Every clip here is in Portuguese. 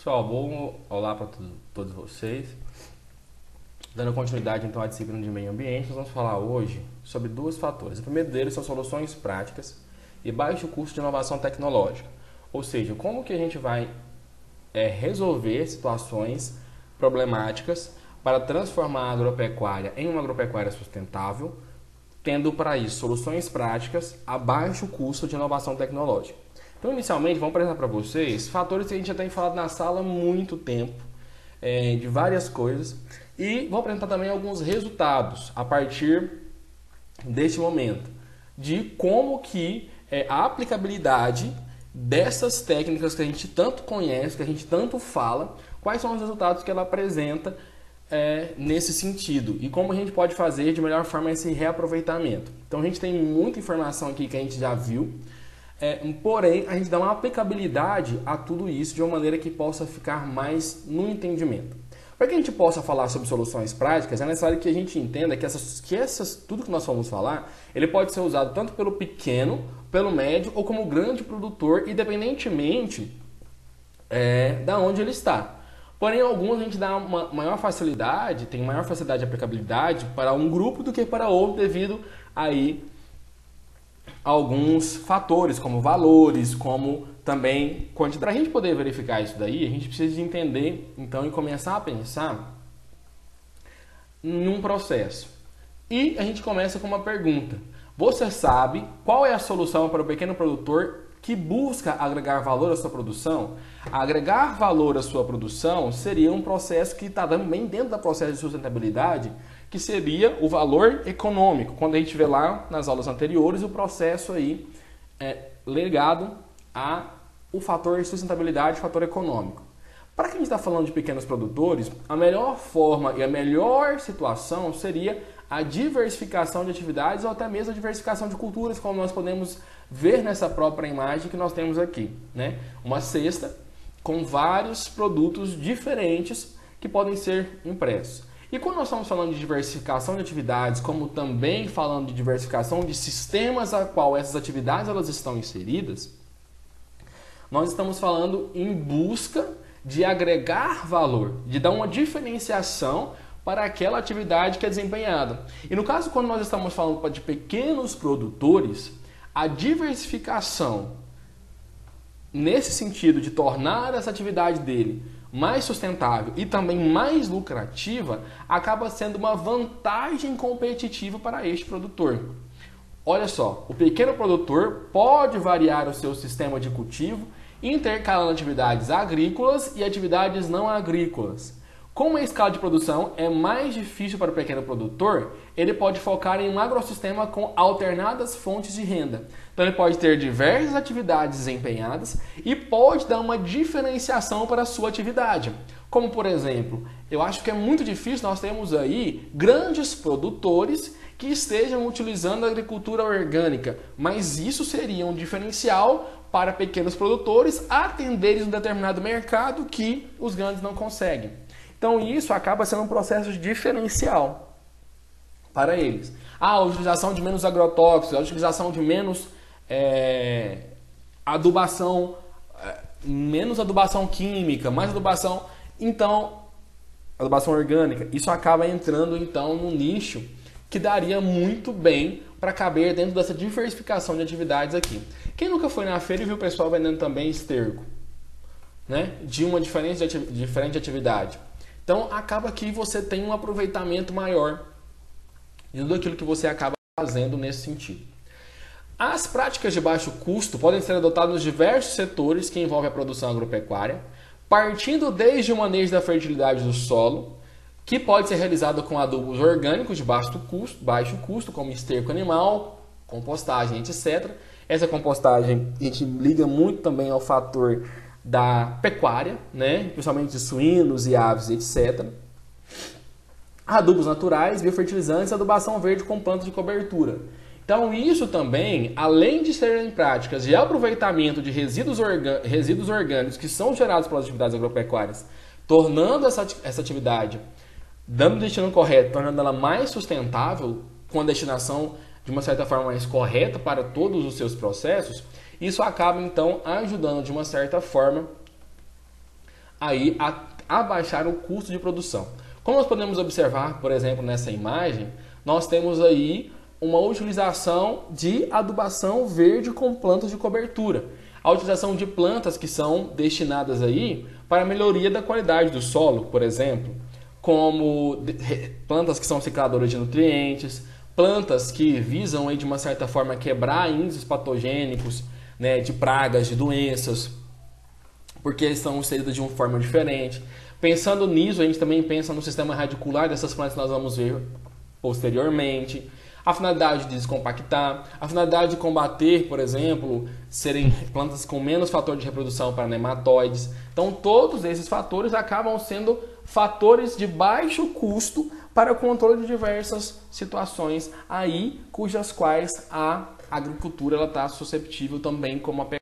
Pessoal, bom olá para todos vocês. Dando continuidade então à disciplina de meio ambiente, nós vamos falar hoje sobre dois fatores. O primeiro deles são soluções práticas e baixo custo de inovação tecnológica. Ou seja, como que a gente vai resolver situações problemáticas para transformar a agropecuária em uma agropecuária sustentável, tendo para isso soluções práticas a baixo custo de inovação tecnológica. Então, inicialmente, vamos apresentar para vocês fatores que a gente já tem falado na sala há muito tempo, de várias coisas, e vou apresentar também alguns resultados a partir deste momento, de como que a aplicabilidade dessas técnicas que a gente tanto conhece, que a gente tanto fala, quais são os resultados que ela apresenta nesse sentido e como a gente pode fazer de melhor forma esse reaproveitamento. Então, a gente tem muita informação aqui que a gente já viu, porém, a gente dá uma aplicabilidade a tudo isso de uma maneira que possa ficar mais no entendimento. Para que a gente possa falar sobre soluções práticas, é necessário que a gente entenda que tudo que nós vamos falar, ele pode ser usado tanto pelo pequeno, pelo médio ou como grande produtor, independentemente da onde ele está. Porém, alguns a gente dá uma maior facilidade, tem maior facilidade de aplicabilidade para um grupo do que para outro, devido aí alguns fatores, como valores, como também quantidade. Para a gente poder verificar isso daí, a gente precisa de entender, então, e começar a pensar em um processo. E a gente começa com uma pergunta. Você sabe qual é a solução para o pequeno produtor que busca agregar valor à sua produção? Agregar valor à sua produção seria um processo que está também dentro do processo de sustentabilidade, que seria o valor econômico. Quando a gente vê lá nas aulas anteriores, o processo aí ligado ao fator sustentabilidade, o fator econômico. Para quem está falando de pequenos produtores, a melhor forma e a melhor situação seria a diversificação de atividades ou até mesmo a diversificação de culturas, como nós podemos ver nessa própria imagem que nós temos aqui, né? Uma cesta com vários produtos diferentes que podem ser impressos. E quando nós estamos falando de diversificação de atividades, como também falando de diversificação de sistemas a qual essas atividades elas estão inseridas, nós estamos falando em busca de agregar valor, de dar uma diferenciação para aquela atividade que é desempenhada. E no caso, quando nós estamos falando de pequenos produtores, a diversificação nesse sentido de tornar essa atividade dele mais sustentável e também mais lucrativa, acaba sendo uma vantagem competitiva para este produtor. Olha só, o pequeno produtor pode variar o seu sistema de cultivo, intercalando atividades agrícolas e atividades não agrícolas. Como a escala de produção é mais difícil para o pequeno produtor, ele pode focar em um agrossistema com alternadas fontes de renda. Então ele pode ter diversas atividades desempenhadas e pode dar uma diferenciação para a sua atividade. Como, por exemplo, eu acho que é muito difícil nós termos aí grandes produtores que estejam utilizando a agricultura orgânica, mas isso seria um diferencial para pequenos produtores atenderem um determinado mercado que os grandes não conseguem. Então isso acaba sendo um processo diferencial para eles. A utilização de menos agrotóxicos, a utilização de menos adubação, menos adubação química, mais adubação, então, adubação orgânica. Isso acaba entrando então no nicho que daria muito bem para caber dentro dessa diversificação de atividades aqui. Quem nunca foi na feira e viu o pessoal vendendo também esterco, né? De uma diferente atividade. Então, acaba que você tem um aproveitamento maior de tudo aquilo que você acaba fazendo nesse sentido. As práticas de baixo custo podem ser adotadas nos diversos setores que envolvem a produção agropecuária, partindo desde o manejo da fertilidade do solo, que pode ser realizado com adubos orgânicos de baixo custo, como esterco animal, compostagem, etc. Essa compostagem a gente liga muito também ao fator da pecuária, né? Principalmente de suínos e aves, etc. Adubos naturais, biofertilizantes, adubação verde com plantas de cobertura. Então isso também, além de serem práticas de aproveitamento de resíduos orgânicos que são gerados pelas atividades agropecuárias, tornando essa atividade, dando o destino correto, tornando ela mais sustentável, com a destinação de uma certa forma mais correta para todos os seus processos, isso acaba então ajudando de uma certa forma aí abaixar o custo de produção. Como nós podemos observar, por exemplo, nessa imagem, nós temos aí uma utilização de adubação verde com plantas de cobertura. A utilização de plantas que são destinadas aí para a melhoria da qualidade do solo, por exemplo, como plantas que são cicladoras de nutrientes, plantas que visam aí, de uma certa forma, quebrar índices patogênicos, né, de pragas, de doenças, porque são inseridas de uma forma diferente. Pensando nisso, a gente também pensa no sistema radicular dessas plantas que nós vamos ver posteriormente. A finalidade de descompactar, a finalidade de combater, por exemplo, serem plantas com menos fator de reprodução para nematóides. Então, todos esses fatores acabam sendo fatores de baixo custo para o controle de diversas situações aí, cujas quais a agricultura está suscetível também como a pecuária.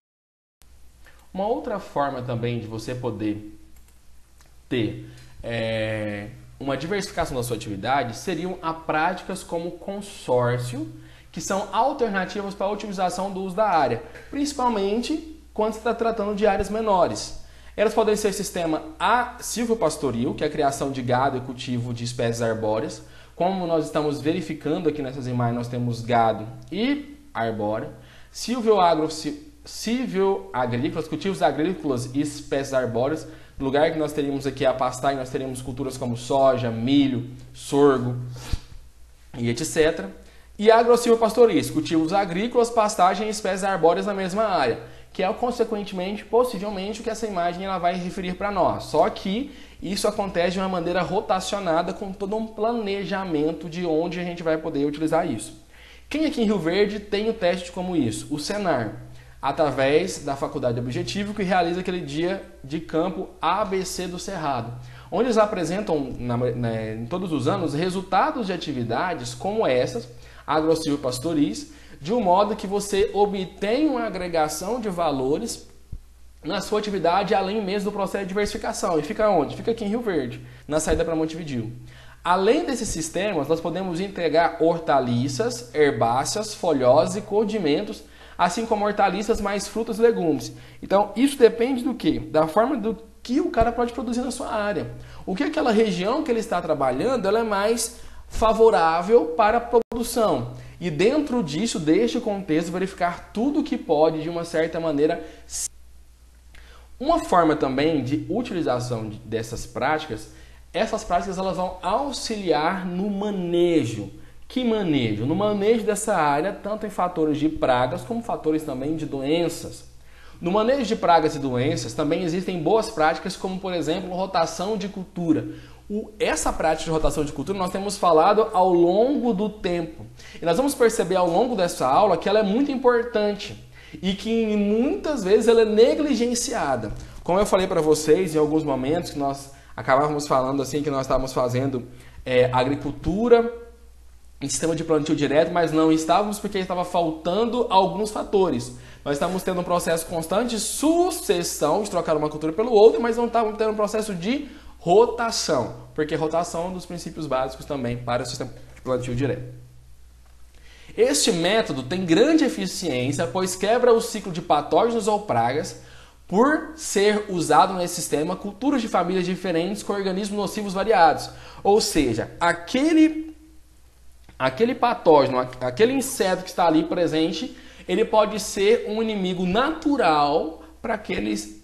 Uma outra forma também de você poder ter uma diversificação da sua atividade seriam as práticas como consórcio, que são alternativas para a otimização do uso da área, principalmente quando se está tratando de áreas menores. Elas podem ser sistema silvopastoril, que é a criação de gado e cultivo de espécies arbóreas. Como nós estamos verificando aqui nessas imagens, nós temos gado e arbóreo. Silvio-agrícolas, cultivos agrícolas e espécies arbóreas. No lugar que nós teríamos aqui a pastagem, nós teríamos culturas como soja, milho, sorgo e etc. E agrosilvopastoris, cultivos agrícolas, pastagem e espécies arbóreas na mesma área, que é, consequentemente, possivelmente, o que essa imagem ela vai referir para nós. Só que isso acontece de uma maneira rotacionada, com todo um planejamento de onde a gente vai poder utilizar isso. Quem aqui em Rio Verde tem o teste como isso? O Senar, através da Faculdade Objetivo, que realiza aquele dia de campo ABC do Cerrado, onde eles apresentam em todos os anos resultados de atividades como essas, agrosilvopastoris, de um modo que você obtém uma agregação de valores na sua atividade, além mesmo do processo de diversificação. E fica onde? Fica aqui em Rio Verde, na saída para Montevidéu. Além desses sistemas, nós podemos integrar hortaliças, herbáceas, folhosas e condimentos, assim como hortaliças mais frutas e legumes. Então, isso depende do quê? Da forma do que o cara pode produzir na sua área. O que aquela região que ele está trabalhando, ela é mais favorável para a produção. E dentro disso, deste contexto, verificar tudo que pode, de uma certa maneira. Uma forma também de utilização dessas práticas, essas práticas elas vão auxiliar no manejo. Que manejo? No manejo dessa área, tanto em fatores de pragas, como fatores também de doenças. No manejo de pragas e doenças, também existem boas práticas, como, por exemplo, rotação de cultura. Essa prática de rotação de cultura nós temos falado ao longo do tempo. E nós vamos perceber ao longo dessa aula que ela é muito importante e que muitas vezes ela é negligenciada. Como eu falei para vocês em alguns momentos que nós acabávamos falando assim, que nós estávamos fazendo agricultura em sistema de plantio direto, mas não estávamos porque estava faltando alguns fatores. Nós estamos tendo um processo constante de sucessão, de trocar uma cultura pelo outro, mas não estávamos tendo um processo de rotação, porque rotação é um dos princípios básicos também para o sistema de plantio direto. Este método tem grande eficiência, pois quebra o ciclo de patógenos ou pragas, por ser usado nesse sistema culturas de famílias diferentes com organismos nocivos variados. Ou seja, aquele patógeno, aquele inseto que está ali presente, ele pode ser um inimigo natural para aqueles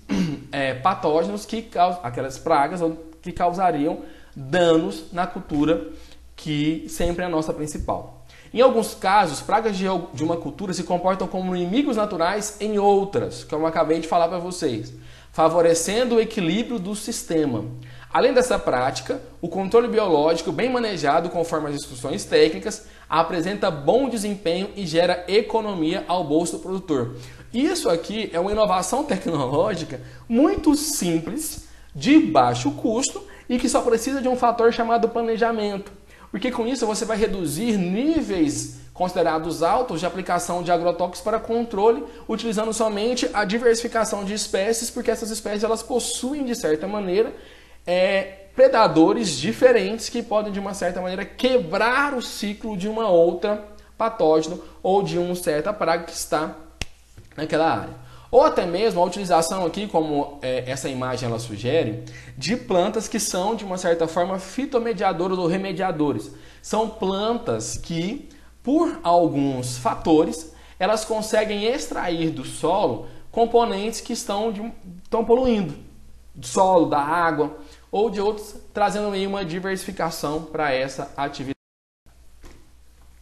patógenos que causam, aquelas pragas que causariam danos na cultura, que sempre é a nossa principal. Em alguns casos, pragas de uma cultura se comportam como inimigos naturais em outras, como eu acabei de falar para vocês, favorecendo o equilíbrio do sistema. Além dessa prática, o controle biológico bem manejado conforme as instruções técnicas apresenta bom desempenho e gera economia ao bolso do produtor. Isso aqui é uma inovação tecnológica muito simples, de baixo custo e que só precisa de um fator chamado planejamento. Porque com isso você vai reduzir níveis considerados altos de aplicação de agrotóxicos para controle, utilizando somente a diversificação de espécies, porque essas espécies elas possuem, de certa maneira, predadores diferentes que podem, de uma certa maneira, quebrar o ciclo de uma outra patógeno ou de uma certa praga que está naquela área. Ou até mesmo a utilização aqui, como essa imagem ela sugere, de plantas que são, de uma certa forma, fitomediadoras ou remediadores. São plantas que, por alguns fatores, elas conseguem extrair do solo componentes que estão poluindo do solo, da água ou de outros, trazendo aí uma diversificação para essa atividade.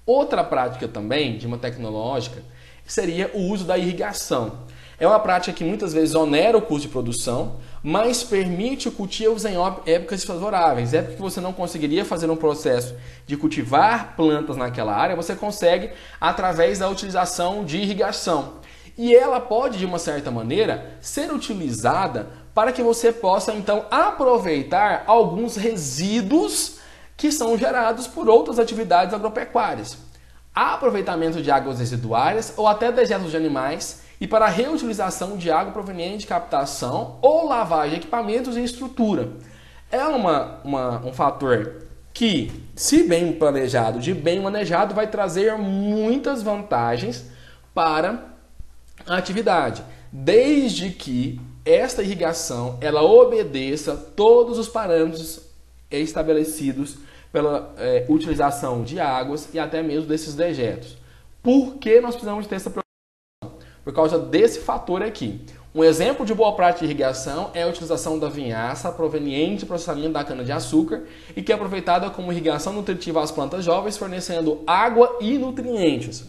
Outra prática também, de uma tecnológica, seria o uso da irrigação. É uma prática que muitas vezes onera o custo de produção, mas permite cultivos em épocas desfavoráveis. Época que você não conseguiria fazer um processo de cultivar plantas naquela área, você consegue através da utilização de irrigação. E ela pode, de uma certa maneira, ser utilizada para que você possa, então, aproveitar alguns resíduos que são gerados por outras atividades agropecuárias. Aproveitamento de águas residuárias ou até dejetos de animais e para a reutilização de água proveniente de captação ou lavagem de equipamentos e estrutura. É um fator que, se bem planejado, de bem manejado, vai trazer muitas vantagens para a atividade, desde que esta irrigação ela obedeça todos os parâmetros estabelecidos pela utilização de águas e até mesmo desses dejetos. Por que nós precisamos ter essa preocupação? Por causa desse fator aqui. Um exemplo de boa prática de irrigação é a utilização da vinhaça proveniente do processamento da cana-de-açúcar e que é aproveitada como irrigação nutritiva às plantas jovens, fornecendo água e nutrientes.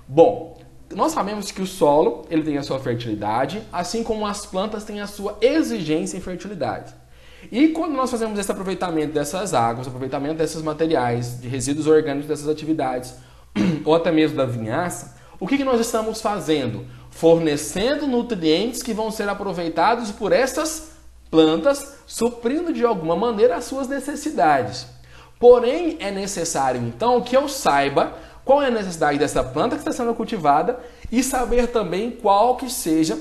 Bom, nós sabemos que o solo ele tem a sua fertilidade, assim como as plantas têm a sua exigência em fertilidade. E quando nós fazemos esse aproveitamento dessas águas, aproveitamento desses materiais, de resíduos orgânicos dessas atividades, ou até mesmo da vinhaça, o que nós estamos fazendo? Fornecendo nutrientes que vão ser aproveitados por essas plantas, suprindo de alguma maneira as suas necessidades. Porém, é necessário então que eu saiba qual é a necessidade dessa planta que está sendo cultivada e saber também qual que seja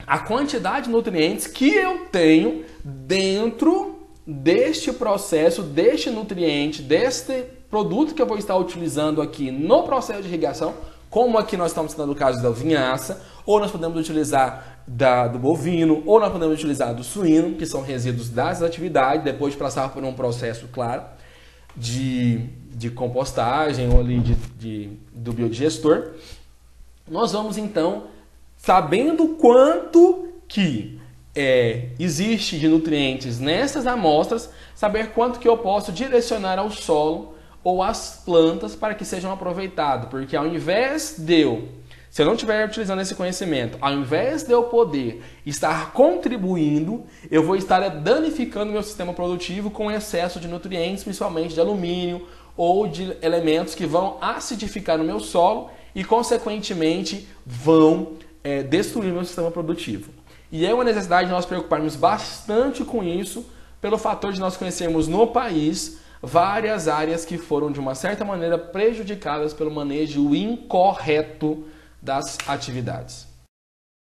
a quantidade de nutrientes que eu tenho dentro deste processo, deste nutriente, deste produto que eu vou estar utilizando aqui no processo de irrigação, como aqui nós estamos citando o caso da vinhaça, ou nós podemos utilizar do bovino, ou nós podemos utilizar do suíno, que são resíduos das atividades, depois de passar por um processo, claro, de compostagem ou ali do biodigestor. Nós vamos então, sabendo quanto que existe de nutrientes nessas amostras, saber quanto que eu posso direcionar ao solo ou às plantas para que sejam aproveitados. Porque ao invés se eu não estiver utilizando esse conhecimento, ao invés de eu poder estar contribuindo, eu vou estar danificando meu sistema produtivo com excesso de nutrientes, principalmente de alumínio ou de elementos que vão acidificar o meu solo e, consequentemente, vão destruir meu sistema produtivo. E é uma necessidade de nós preocuparmos bastante com isso, pelo fator de nós conhecermos no país várias áreas que foram, de uma certa maneira, prejudicadas pelo manejo incorreto das atividades.